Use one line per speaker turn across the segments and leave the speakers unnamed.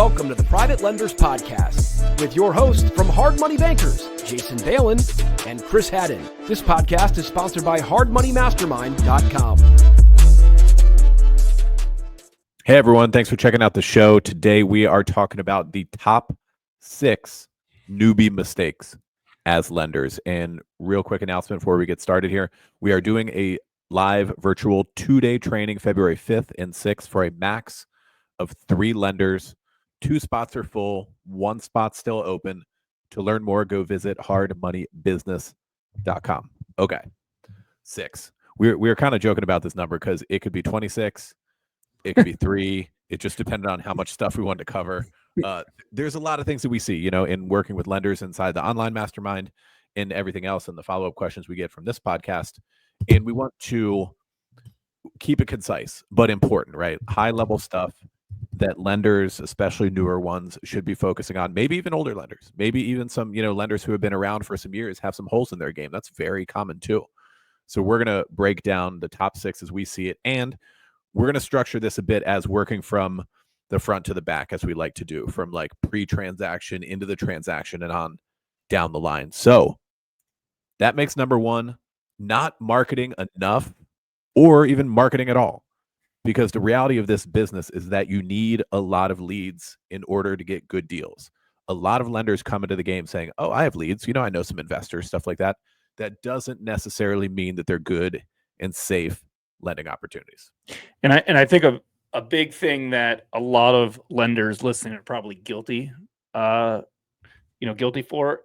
Welcome to the Private Lenders Podcast with your hosts from Hard Money Bankers, Jason Balin and Chris Haddon. This podcast is sponsored by hardmoneymastermind.com.
Hey everyone, thanks for checking out the show. Today we are talking about the top 6 newbie mistakes as lenders. And real quick announcement before we get started here. We are doing a live virtual 2-day training February 5th and 6th for a max of 3 lenders. 2 spots are full, 1 spot still open. To learn more, go visit hardmoneybusiness.com. Okay, 6. We're kind of joking about this number because it could be 26, it could be 3. It just depended on how much stuff we wanted to cover. There's a lot of things that we see, in working with lenders inside the online mastermind and everything else, and the follow-up questions we get from this podcast. And we want to keep it concise, but important, right? High-level stuff that lenders, especially newer ones, should be focusing on. Maybe even older lenders, maybe even some, lenders who have been around for some years have some holes in their game. That's very common too. So we're going to break down the top 6 as we see it. And we're going to structure this a bit as working from the front to the back, as we like to do, from like pre-transaction into the transaction and on down the line. So that makes number 1, not marketing enough or even marketing at all. Because the reality of this business is that you need a lot of leads in order to get good deals. A lot of lenders come into the game saying, oh, I have leads. I know some investors, stuff like that. That doesn't necessarily mean that they're good and safe lending opportunities.
And I think a big thing that a lot of lenders listening are probably guilty for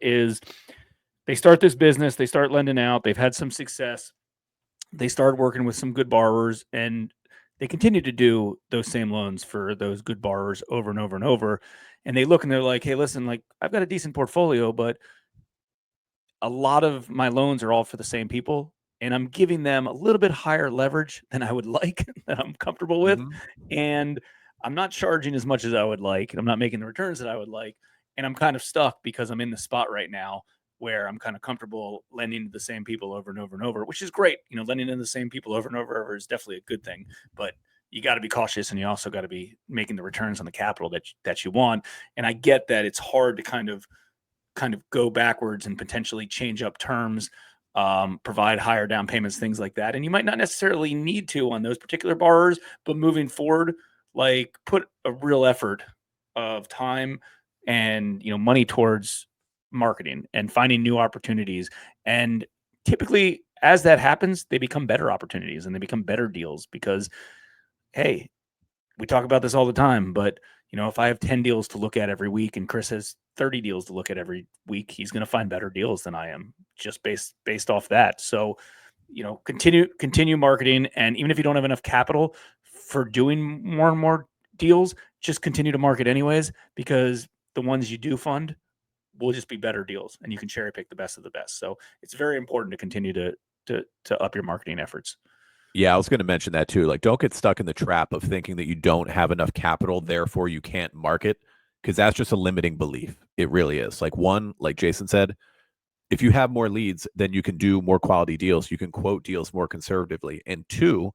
is they start this business, they start lending out, they've had some success, they start working with some good borrowers, and they continue to do those same loans for those good borrowers over and over and over. And they look and they're like, hey, listen, like I've got a decent portfolio, but a lot of my loans are all for the same people. And I'm giving them a little bit higher leverage than I would like, that I'm comfortable with.
Mm-hmm.
And I'm not charging as much as I would like. And I'm not making the returns that I would like. And I'm kind of stuck because I'm in the spot right now where I'm kind of comfortable lending to the same people over and over and over, which is great. Lending to the same people over and over is definitely a good thing, but you got to be cautious and you also got to be making the returns on the capital that you want. And I get that it's hard to kind of go backwards and potentially change up terms, provide higher down payments, things like that. And you might not necessarily need to on those particular borrowers, but moving forward, like put a real effort of time and, money towards marketing and finding new opportunities. And typically as that happens, they become better opportunities and they become better deals because, hey, we talk about this all the time, but if I have 10 deals to look at every week and Chris has 30 deals to look at every week, he's going to find better deals than I am just based off that. So, continue marketing. And even if you don't have enough capital for doing more and more deals, just continue to market anyways, because the ones you do fund will just be better deals and you can cherry pick the best of the best. So it's very important to continue to up your marketing efforts.
Yeah, I was going to mention that too. Like, don't get stuck in the trap of thinking that you don't have enough capital, therefore you can't market, because that's just a limiting belief. It really is. Like, one, like Jason said, if you have more leads, then you can do more quality deals. You can quote deals more conservatively. And 2,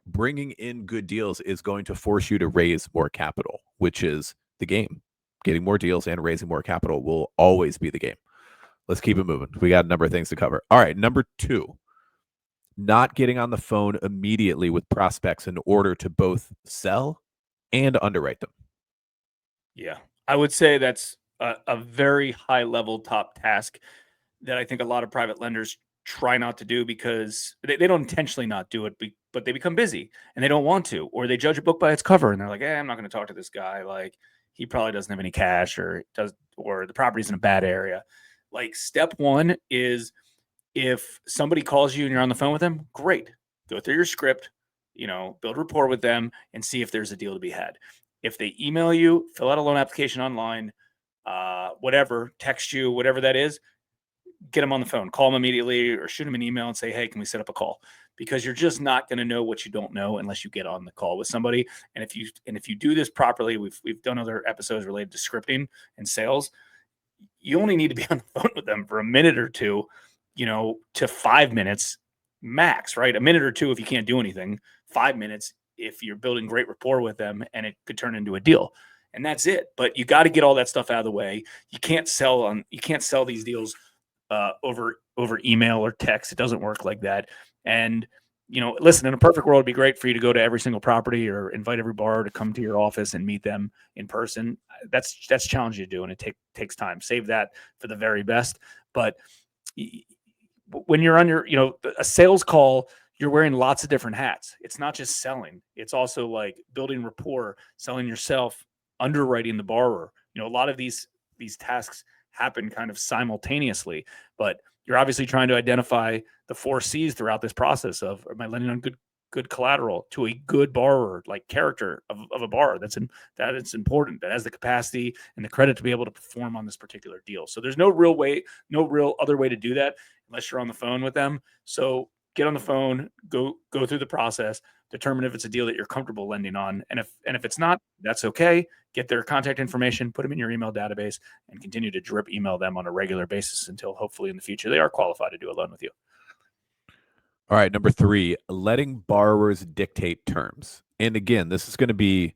bringing in good deals is going to force you to raise more capital, which is the game. Getting more deals and raising more capital will always be the game. Let's keep it moving. We got a number of things to cover. All right, number 2, not getting on the phone immediately with prospects in order to both sell and underwrite them.
Yeah, I would say that's a very high level top task that I think a lot of private lenders try not to do because they don't intentionally not do it, but they become busy and they don't want to, or they judge a book by its cover and they're like, I'm not going to talk to this guy. Like, he probably doesn't have any cash or the property's in a bad area. Like, step 1 is if somebody calls you and you're on the phone with them, great. Go through your script, build rapport with them and see if there's a deal to be had. If they email you, fill out a loan application online, whatever, text you, whatever that is, get them on the phone, call them immediately or shoot them an email and say, hey, can we set up a call? Because you're just not going to know what you don't know unless you get on the call with somebody. And if you do this properly, we've done other episodes related to scripting and sales. You only need to be on the phone with them for a minute or two, to 5 minutes max, right? A minute or two if you can't do anything, 5 minutes if you're building great rapport with them and it could turn into a deal. and that's it. But you got to get all that stuff out of the way. You can't sell these deals over email or text. It doesn't work like that. And listen, in a perfect world, it'd be great for you to go to every single property or invite every borrower to come to your office and meet them in person. That's challenging to do, and it takes time. Save that for the very best. But when you're on your, a sales call, you're wearing lots of different hats. It's not just selling. It's also like building rapport, selling yourself, underwriting the borrower. A lot of these tasks happen kind of simultaneously, but you're obviously trying to identify the 4 C's throughout this process of, am I lending on good collateral to a good borrower, like character of a borrower that it's important, that has the capacity and the credit to be able to perform on this particular deal. So there's no real other way to do that unless you're on the phone with them. So get on the phone, go through the process, determine if it's a deal that you're comfortable lending on. And if it's not, that's okay. Get their contact information, put them in your email database, and continue to drip email them on a regular basis until hopefully in the future they are qualified to do a loan with you.
All right, number 3, letting borrowers dictate terms. And again, this is going to be,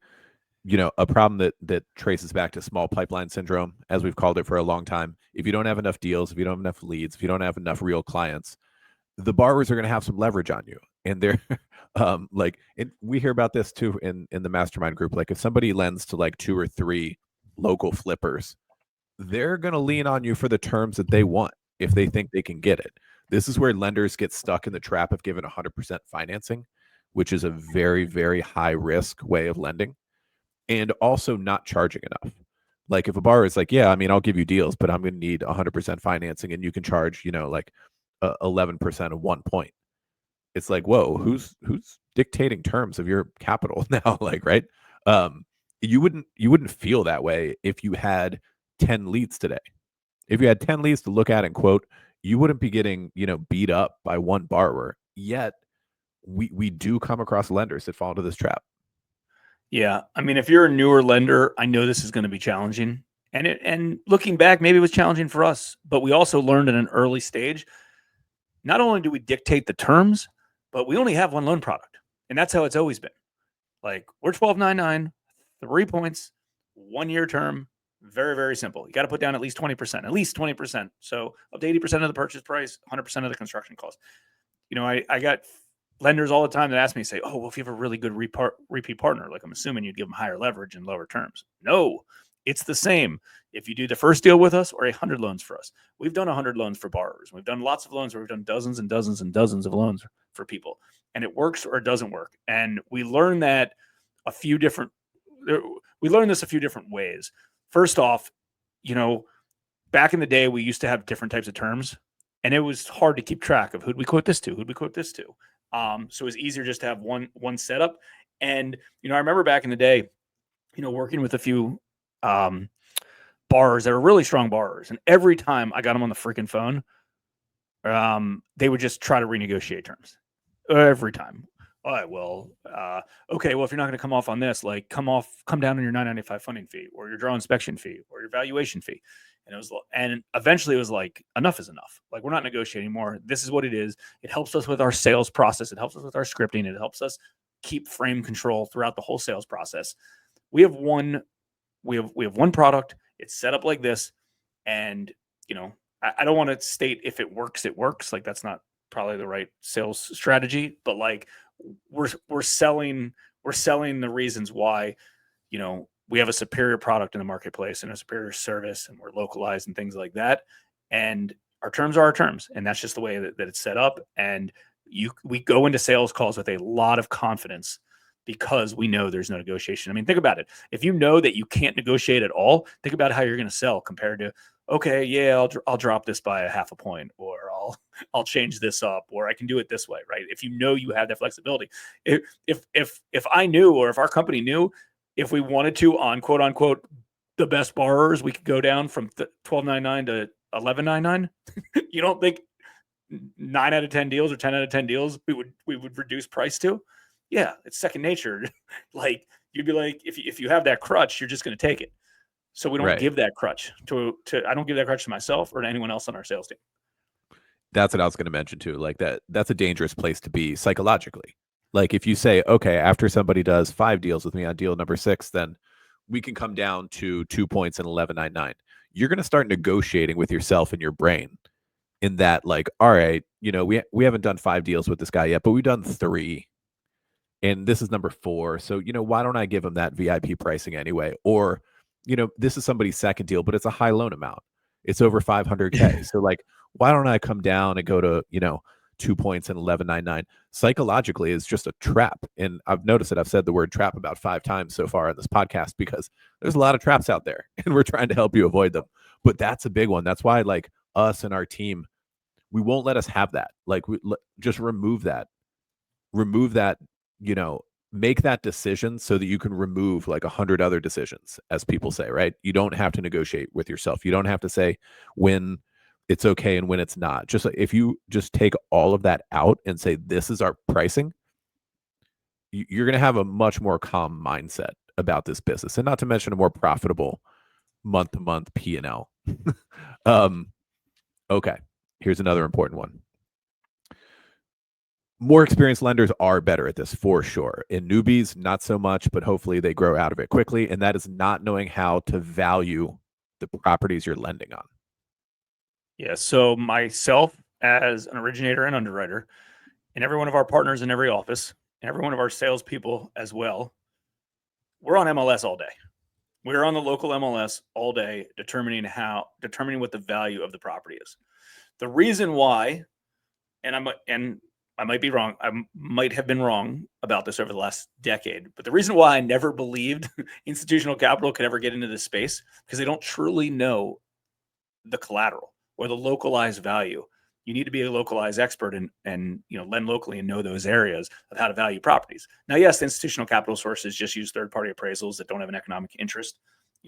a problem that traces back to small pipeline syndrome, as we've called it for a long time. If you don't have enough deals, if you don't have enough leads, if you don't have enough real clients, the borrowers are going to have some leverage on you. And they're and we hear about this too in the mastermind group. Like if somebody lends to like 2 or 3 local flippers, they're going to lean on you for the terms that they want if they think they can get it. This is where lenders get stuck in the trap of giving 100% financing, which is a very, very high risk way of lending, and also not charging enough. Like if a borrower is like, yeah, I mean, I'll give you deals, but I'm going to need 100% financing, and you can charge, 11% of 1 point. It's like, whoa, who's dictating terms of your capital now? Like, right? You wouldn't feel that way if you had 10 leads today. If you had 10 leads to look at and quote, you wouldn't be getting, beat up by one borrower. Yet we do come across lenders that fall into this trap.
Yeah. I mean, if you're a newer lender, I know this is going to be challenging. And looking back, maybe it was challenging for us, but we also learned at an early stage, not only do we dictate the terms, but we only have one loan product. And that's how it's always been. Like, we're 12.99, 3 points, 1 year term. Very, very simple. You got to put down at least 20%, So up to 80% of the purchase price, 100% of the construction cost. I got lenders all the time that ask me, say, oh, well, if you have a really good repeat partner, like I'm assuming you'd give them higher leverage and lower terms. No, it's the same. If you do the first deal with us or 100 loans for us, we've done 100 loans for borrowers. We've done lots of loans where we've done dozens and dozens and dozens of loans for people, and it works or it doesn't work. And we learned that a few different ways. First off, back in the day, we used to have different types of terms, and it was hard to keep track of who'd we quote this to. So it was easier just to have one setup. And, I remember back in the day, working with a few borrowers that were really strong borrowers. And every time I got them on the freaking phone, they would just try to renegotiate terms every time. All right, well, okay, well, if you're not going to come off on this, like come down on your $995 funding fee or your draw inspection fee or your valuation fee. And eventually it was like, enough is enough. Like, we're not negotiating anymore. This is what it is. It helps us with our sales process. It helps us with our scripting. It helps us keep frame control throughout the whole sales process. We have one product. It's set up like this. And, I don't want to state if it works, it works. Like, that's not probably the right sales strategy, but like we're selling the reasons why, we have a superior product in the marketplace and a superior service, and we're localized and things like that. And our terms are our terms. And that's just the way that it's set up. And we go into sales calls with a lot of confidence because we know there's no negotiation. I mean, think about it. If you know that you can't negotiate at all, think about how you're going to sell compared to, okay, yeah, I'll drop this by 0.5 point, or I'll change this up, or I can do it this way, right? If you know you have that flexibility. If I knew, or if our company knew, if we wanted to, on quote unquote the best borrowers, we could go down from 12.99 to 11.99. You don't think 9 out of 10 deals or 10 out of 10 deals we would reduce price to? Yeah, it's second nature. Like, you'd be like, if you have that crutch, you're just going to take it. So we don't give that crutch to I don't give that crutch to myself or to anyone else on our sales team.
That's what I was going to mention too. Like that's a dangerous place to be psychologically. Like, if you say, okay, after somebody does 5 deals with me on deal number 6, then we can come down to 2 points and 11.99. You're going to start negotiating with yourself in your brain in that, like, all right, we haven't done 5 deals with this guy yet, but we've done 3. And this is number 4. So, why don't I give him that VIP pricing anyway? Or, this is somebody's second deal, but it's a high loan amount. It's over 500K. So, like, why don't I come down and go to, 2 points and 11.99? Psychologically, is just a trap. And I've noticed that I've said the word trap about 5 times so far in this podcast, because there's a lot of traps out there and we're trying to help you avoid them. But that's a big one. That's why, like, us and our team, we won't let us have that. Like, just remove that, make that decision so that you can remove like 100 other decisions, as people say, right? You don't have to negotiate with yourself. You don't have to say when it's okay and when it's not. Just if you just take all of that out and say, this is our pricing, you're going to have a much more calm mindset about this business, and not to mention a more profitable month-to-month P&L. Okay, here's another important one. More experienced lenders are better at this for sure. In newbies, not so much, but hopefully they grow out of it quickly. And that is not knowing how to value the properties you're lending on.
Yeah. So myself as an originator and underwriter, and every one of our partners in every office, and every one of our salespeople as well, we're on MLS all day. We're on the local MLS all day, determining what the value of the property is. The reason why, and I might be wrong. I might have been wrong about this over the last decade. But the reason why I never believed institutional capital could ever get into this space, because they don't truly know the collateral or the localized value. You need to be a localized expert and lend locally and know those areas of how to value properties. Now, yes, the institutional capital sources just use third-party appraisals that don't have an economic interest.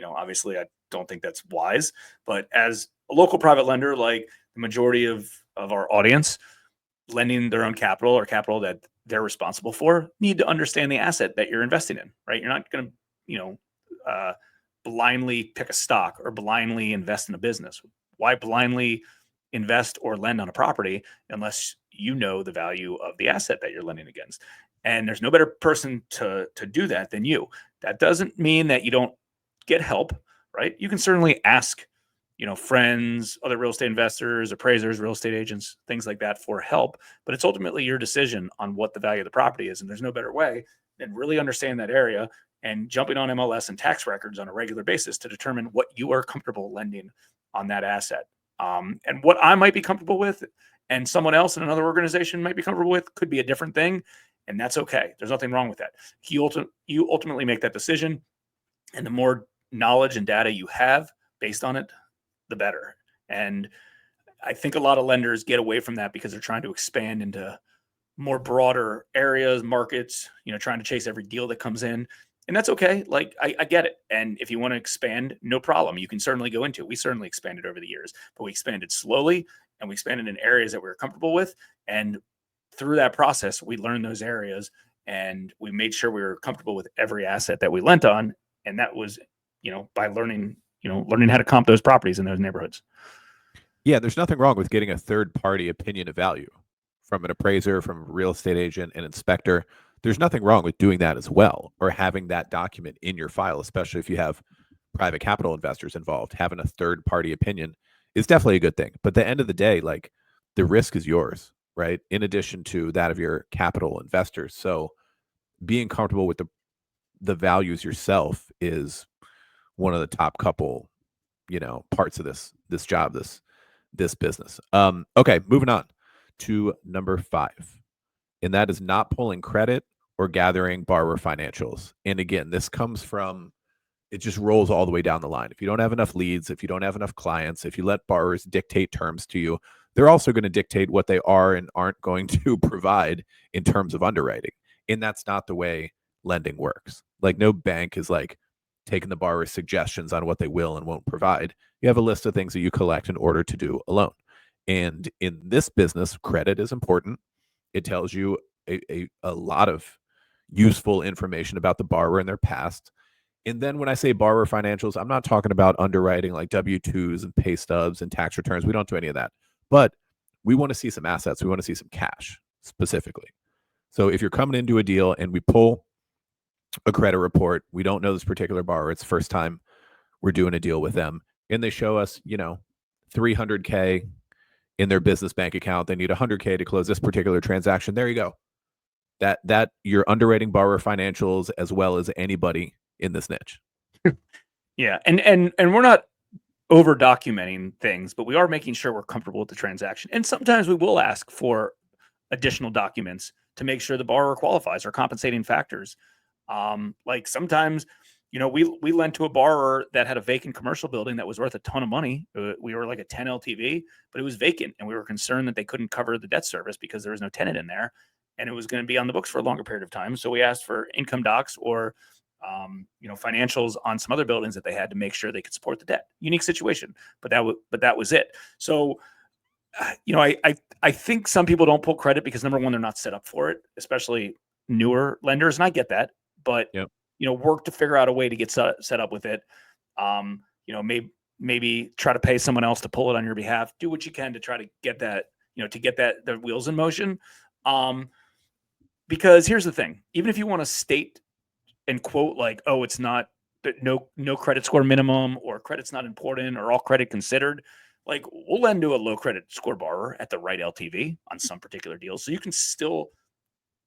Obviously, I don't think that's wise. But as a local private lender, like the majority of our audience, lending their own capital or capital that they're responsible for, need to understand the asset that you're investing in, right? You're not going to, blindly pick a stock or blindly invest in a business. Why blindly invest or lend on a property unless you know the value of the asset that you're lending against? And there's no better person to do that than you. That doesn't mean that you don't get help, right? You can certainly ask friends, other real estate investors, appraisers, real estate agents, things like that for help. But it's ultimately your decision on what the value of the property is. And there's no better way than really understanding that area and jumping on MLS and tax records on a regular basis to determine what you are comfortable lending on that asset. And what I might be comfortable with and someone else in another organization might be comfortable with could be a different thing. And that's okay. There's nothing wrong with that. You ultimately make that decision. And the more knowledge and data you have based on it, the better. And I think a lot of lenders get away from that because they're trying to expand into more broader areas, markets, trying to chase every deal that comes in. And that's okay. Like, I get it. And if you want to expand, no problem. You can certainly go into it. We certainly expanded over the years, but we expanded slowly and we expanded in areas that we were comfortable with. And through that process, we learned those areas and we made sure we were comfortable with every asset that we lent on. And that was, by learning how to comp those properties in those neighborhoods.
Yeah, there's nothing wrong with getting a third-party opinion of value from an appraiser, from a real estate agent, an inspector. There's nothing wrong with doing that as well, or having that document in your file, especially if you have private capital investors involved. Having a third-party opinion is definitely a good thing. But at the end of the day, like, the risk is yours, right? In addition to that of your capital investors. So being comfortable with the values yourself is one of the top couple, parts of this job, this business. Okay, moving on to number 5. And that is not pulling credit or gathering borrower financials. And again, this comes from, it just rolls all the way down the line. If you don't have enough leads, if you don't have enough clients, if you let borrowers dictate terms to you, they're also going to dictate what they are and aren't going to provide in terms of underwriting. And that's not the way lending works. Like, no bank is like taking the borrower's suggestions on what they will and won't provide. You have a list of things that you collect in order to do a loan. And in this business, credit is important. It tells you a lot of useful information about the borrower and their past. And then when I say borrower financials, I'm not talking about underwriting like W-2s and pay stubs and tax returns. We don't do any of that. But we want to see some assets. We want to see some cash specifically. So if you're coming into a deal and we pull a credit report. We don't know this particular borrower. It's the first time we're doing a deal with them. And they show us, $300K in their business bank account. They need $100K to close this particular transaction. There you go. That you're underwriting borrower financials as well as anybody in this niche.
Yeah. And we're not over documenting things, but we are making sure we're comfortable with the transaction. And sometimes we will ask for additional documents to make sure the borrower qualifies or compensating factors. Like sometimes, we lent to a borrower that had a vacant commercial building that was worth a ton of money. We were like a 10 LTV, but it was vacant. And we were concerned that they couldn't cover the debt service because there was no tenant in there. And it was going to be on the books for a longer period of time. So we asked for income docs or financials on some other buildings that they had to make sure they could support the debt. Unique situation, but that was it. So, I think some people don't pull credit because number one, they're not set up for it, especially newer lenders. And I get that, but
Yep.
Work to figure out a way to get set up with it. Maybe try to pay someone else to pull it on your behalf. Do what you can to try to get that, the wheels in motion. Because here's the thing, even if you want to state and quote like, oh, it's not no credit score minimum or credit's not important or all credit considered, like we'll lend to a low credit score borrower at the right LTV on some particular deals. So you can still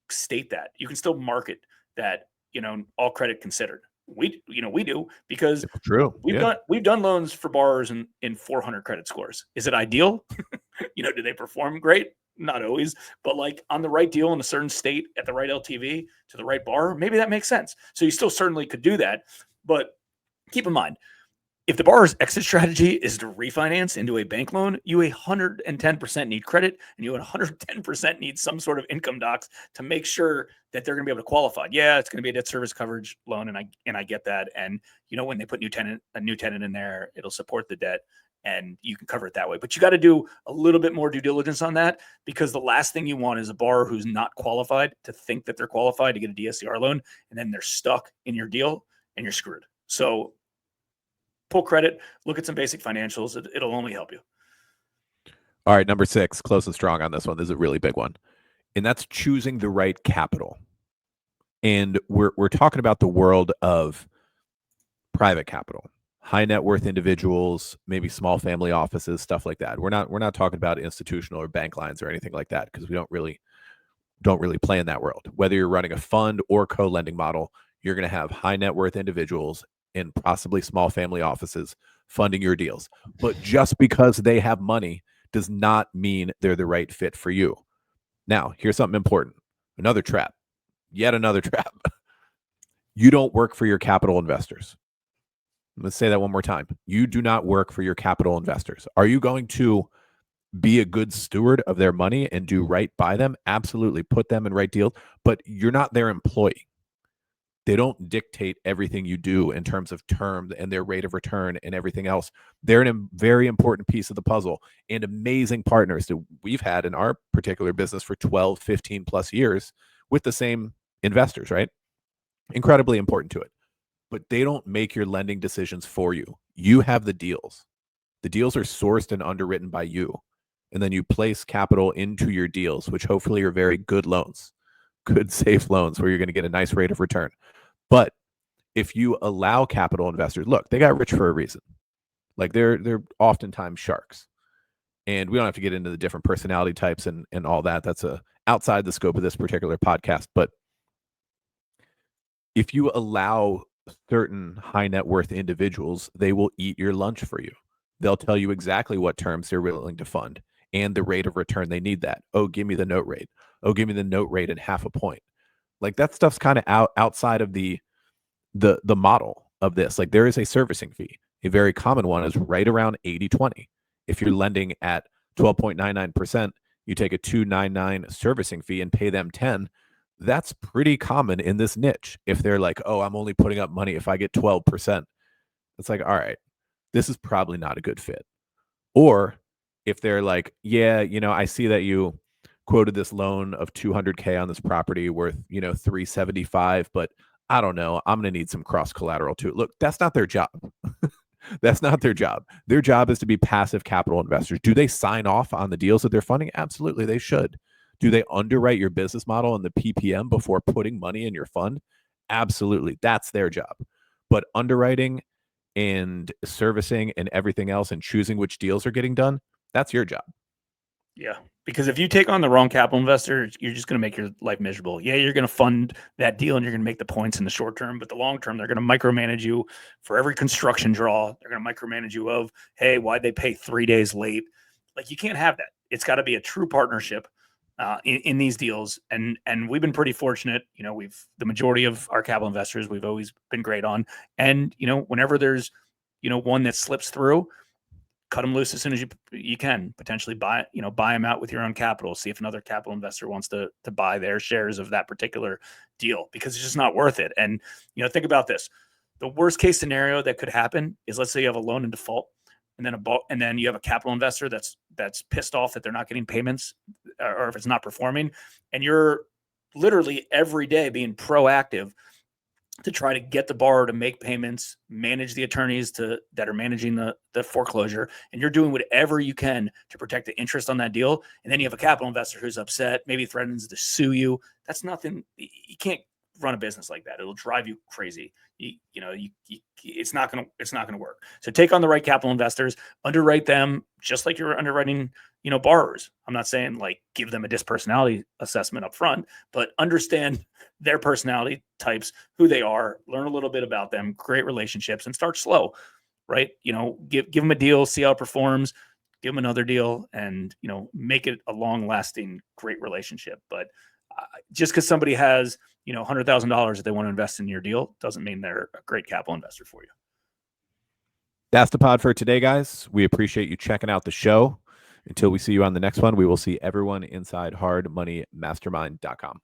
state that. You can still market that, all credit considered. We do because
True.
we've done loans for borrowers in 400 credit scores. Is it ideal? Do they perform great? Not always, but like on the right deal in a certain state at the right LTV to the right borrower, maybe that makes sense. So you still certainly could do that, but keep in mind, if the borrower's exit strategy is to refinance into a bank loan, you 110% need credit and you 110% need some sort of income docs to make sure that they're going to be able to qualify. Yeah, it's going to be a debt service coverage loan, and I get that. And when they put a new tenant in there, it'll support the debt and you can cover it that way. But you got to do a little bit more due diligence on that, because the last thing you want is a borrower who's not qualified to think that they're qualified to get a DSCR loan, and then they're stuck in your deal and you're screwed. So pull credit, look at some basic financials. It'll only help you.
All right, number 6, close and strong on this one. This is a really big one. And that's choosing the right capital. And we're talking about the world of private capital, high net worth individuals, maybe small family offices, stuff like that. We're not talking about institutional or bank lines or anything like that, because we don't really play in that world. Whether you're running a fund or co-lending model, you're going to have high net worth individuals and possibly small family offices funding your deals. But just because they have money does not mean they're the right fit for you. Now, here's something important. Another trap. Yet another trap. You don't work for your capital investors. Let's say that one more time. You do not work for your capital investors. Are you going to be a good steward of their money and do right by them? Absolutely. Put them in right deals, but you're not their employee. They don't dictate everything you do in terms of terms and their rate of return and everything else. They're a very important piece of the puzzle and amazing partners that we've had in our particular business for 12, 15 plus years with the same investors, right? Incredibly important to it. But they don't make your lending decisions for you. You have the deals. The deals are sourced and underwritten by you. And then you place capital into your deals, which hopefully are very good loans, good, safe loans where you're going to get a nice rate of return. But if you allow capital investors, look, they got rich for a reason. Like they're oftentimes sharks. And we don't have to get into the different personality types and all that. That's outside the scope of this particular podcast. But if you allow certain high net worth individuals, they will eat your lunch for you. They'll tell you exactly what terms they're willing to fund and the rate of return they need that. Oh, give me the note rate. Oh, give me the note rate and half a point. Like that stuff's kind of outside of the model of this. Like there is a servicing fee. A very common one is right around 80-20. If you're lending at 12.99%, you take a 2.99 servicing fee and pay them 10. That's pretty common in this niche. If they're like, oh, I'm only putting up money if I get 12%. It's like, all right, this is probably not a good fit. Or if they're like, yeah, I see that you quoted this loan of $200K on this property worth, $375, but I don't know, I'm going to need some cross collateral too. Look, that's not their job. That's not their job. Their job is to be passive capital investors. Do they sign off on the deals that they're funding? Absolutely, they should. Do they underwrite your business model and the PPM before putting money in your fund? Absolutely. That's their job. But underwriting and servicing and everything else and choosing which deals are getting done, that's your job.
Yeah. Because if you take on the wrong capital investor, you're just going to make your life miserable. Yeah, you're going to fund that deal and you're going to make the points in the short term, but the long term, they're going to micromanage you for every construction draw. They're going to micromanage you of, hey, why'd they pay 3 days late? Like, you can't have that. It's got to be a true partnership in these deals. And we've been pretty fortunate. You know, the majority of our capital investors, we've always been great on. And, you know, whenever there's, you know, one that slips through, cut them loose as soon as you can. Potentially buy them out with your own capital. See if another capital investor wants to buy their shares of that particular deal, because it's just not worth it. And, you know, think about this. The worst case scenario that could happen is, let's say you have a loan in default, and then you have a capital investor that's pissed off that they're not getting payments, or if it's not performing, and you're literally every day being proactive to try to get the borrower to make payments, manage the attorneys that are managing the foreclosure, and you're doing whatever you can to protect the interest on that deal. And then you have a capital investor who's upset, maybe threatens to sue you. That's nothing. You can't run a business like that. It'll drive you crazy. It's not gonna work. So take on the right capital investors, underwrite them just like you're underwriting, you know, borrowers. I'm not saying like give them a dispersonality assessment up front, but understand their personality types, who they are, learn a little bit about them, create relationships, and start slow, right? You know, give them a deal, see how it performs, give them another deal, and, you know, make it a long lasting, great relationship. But just because somebody has, you know, $100,000 that they want to invest in your deal doesn't mean they're a great capital investor for you.
That's the pod for today, guys. We appreciate you checking out the show. Until we see you on the next one, we will see everyone inside hardmoneymastermind.com.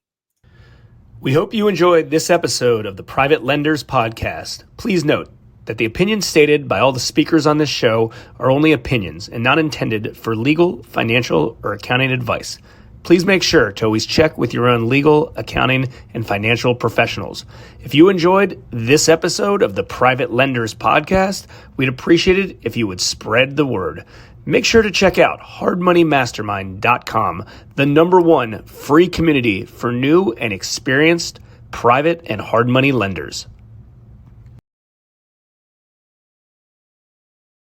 We hope you enjoyed this episode of the Private Lenders Podcast. Please note that the opinions stated by all the speakers on this show are only opinions and not intended for legal, financial, or accounting advice. Please make sure to always check with your own legal, accounting, and financial professionals. If you enjoyed this episode of the Private Lenders Podcast, we'd appreciate it if you would spread the word. Make sure to check out hardmoneymastermind.com, the #1 free community for new and experienced private and hard money lenders.